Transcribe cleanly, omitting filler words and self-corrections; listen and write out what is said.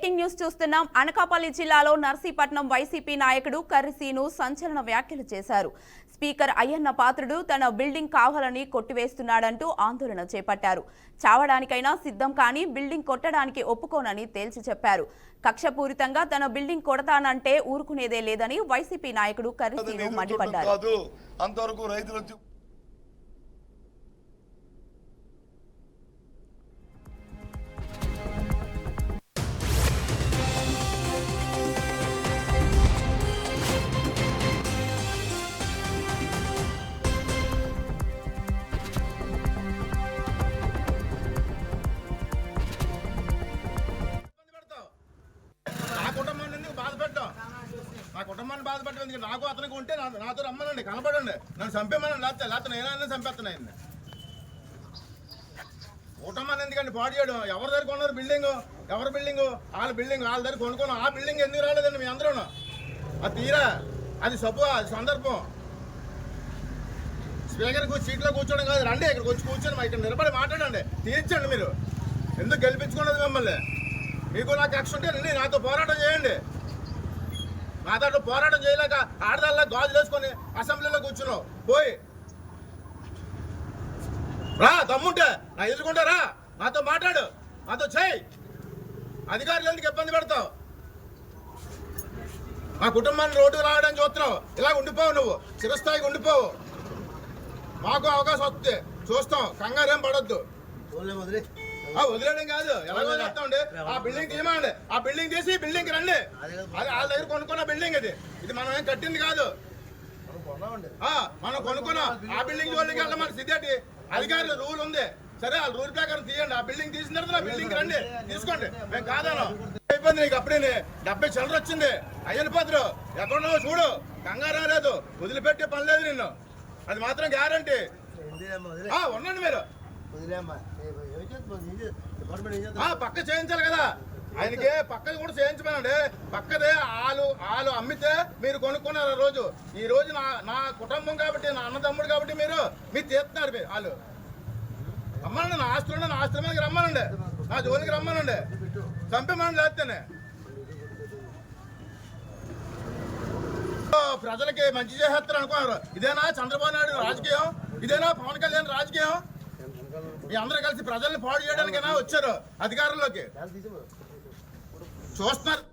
Breaking news చూస్తున్నాం. అనకాపల్లి జిల్లాలో Narsipatnam YCP నాయకుడు కర్రిసీను సంచలన వ్యాఖ్యలు చేశారు. స్పీకర్ అయ్యన్న పాత్రుడు తన బిల్డింగ్ కావాలని కొట్టివేస్తున్నాడంటూ ఆందోళన చేపట్టారు. చావడానికైనా సిద్ధం కానీ బిల్డింగ్ కొట్టడానికి ఒప్పుకోనని తేల్చి చెప్పారు. కక్షపూరితంగా తన బిల్డింగ్ కొడతానంటే ఊరుకునేదే లేదని వైసీపీ నాయకుడు కర్రిసీను మండిపడ్డారు. నా కుటుంబాన్ని బాధపడేందుకు నాకు అతనికి ఉంటే నాతో రమ్మనండి, కనపడండి, నన్ను చంపేమని లేకపోతే నేనైనా చంపేస్తున్నాయండి. కుటుంబాన్ని ఎందుకండి పాడు చేయడం? ఎవరి దగ్గర కొన్నారు బిల్డింగ్? ఎవరి బిల్డింగ్? వాళ్ళ బిల్డింగ్ వాళ్ళ దగ్గర కొనుక్కున్నాం. ఆ బిల్డింగ్ ఎందుకు రాలేదండి మీ అందరూ? అది తీరా, అది అది సందర్భం. స్పీకర్ సీట్లో కూర్చోడం కాదు, రండి ఇక్కడికి వచ్చి కూర్చొని ఇక్కడ నిలబడి మాట్లాడండి, తీర్చండి. మీరు ఎందుకు గెలిపించుకున్నది మిమ్మల్ని? మీకు నాకు కక్ష ఉంటే రండి, నాతో పోరాటం చేయండి. నా దాంట్లో పోరాటం చేయలేక ఆడదాల్లా గాజులు వేసుకొని అసెంబ్లీలో కూర్చున్నావు. పోయి రా, దమ్ముంటే నా ఎదుర్కొంటారా, నాతో మాట్లాడు, నాతో చేయి. అధికారులు ఎందుకు ఇబ్బంది పెడతావు? మా కుటుంబాన్ని రోడ్డు రావడానికి చూస్తున్నావు. ఇలా ఉండిపోవు, నువ్వు చిరస్థాయికి ఉండిపోవు. మాకు అవకాశం వస్తుంది, చూస్తాం, కంగారేం పడొద్దు. వదిలేయడం కాదు, ఎలాగో చేస్తామండి. ఆ బిల్డింగ్ తీయమండి, ఆ బిల్డింగ్ తీసి బిల్డింగ్ రండి. అది వాళ్ళ దగ్గర కొనుక్కున్న బిల్డింగ్ ఇది మనం ఏం కట్టింది కాదు. మనం కొనుక్కున్నాం. ఆ బిల్డింగ్ జోలికి వెళ్ళమని సిద్ధేటి అధికారులు రూల్ ఉంది. సరే, ఆ రూల్ ప్రకారం తీయండి. ఆ బిల్డింగ్ తీసిన తర్వాత ఆ బిల్డింగ్ రండి, తీసుకోండి. మేము కాదాను అయిపోయింది. నీకు అప్పుడే 70 చిల్లర వచ్చింది. అయ్యని పత్రు ఎక్కడున్నావో చూడు, కంగారు లేదు, వదిలిపెట్టే పని లేదు నిన్ను. అది మాత్రం గ్యారంటీ. ఉండండి మీరు. పక్క చేయించాలి కదా ఆయనకి, పక్కది కూడా చేయించమనండి. పక్కదే వాళ్ళు అమ్మితే మీరు కొనుక్కున్నారు. రోజు ఈ రోజు నా కుటుంబం కాబట్టి, నా అన్నదమ్ముడు కాబట్టి మీరు తీస్తున్నారు. వాళ్ళు రమ్మనండి, నా ఆస్తులు నా ఆస్తుల మీదకి రమ్మనండి, నా జోలికి రమ్మనండి, చంపేమని లేస్తేనే. ప్రజలకి మంచి చేసేస్తారు అనుకున్నారు. ఇదేనా చంద్రబాబు నాయుడు రాజకీయం? ఇదేనా పవన్ కళ్యాణ్ రాజకీయం? మీ అందరూ కలిసి ప్రజల్ని పాడు చేయడానికైనా వచ్చారు అధికారంలోకి. చూస్తున్నారు.